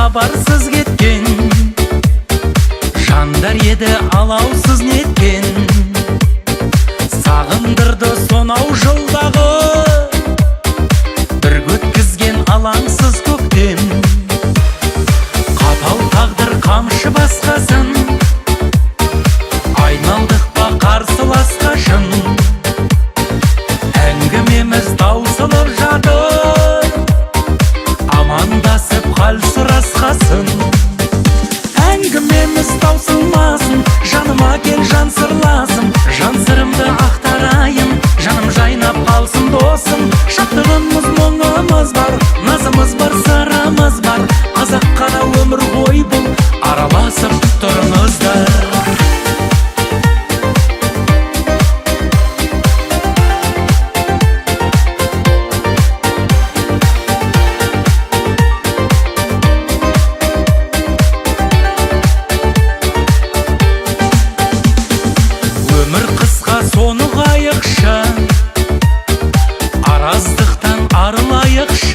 хабарсыз кеткен, жандар еді алаусыз неткен. Сағындырды сонау жылдағы, бір өткізген алаңсыз көктем. Қатал тағдыр қамшы басқасын, айналдық па қарсыласқа шын. Әңгімеміз таусылып жатыр, амандасып хал сұрасқасын. Әңгімеміз таусылмасын, жаныма кел жан сырласым. Жан сырымды ақтарайын, жаным жайнап қалсын досым. Шаттығымыз мұңымыз бар, назымыз бар, сырымыз бар. Қазаққа да өмір ғой бұл, араласып тұрыңыздар. Өмір қысқа, соны қайықшы, араздықтан арылайықшы.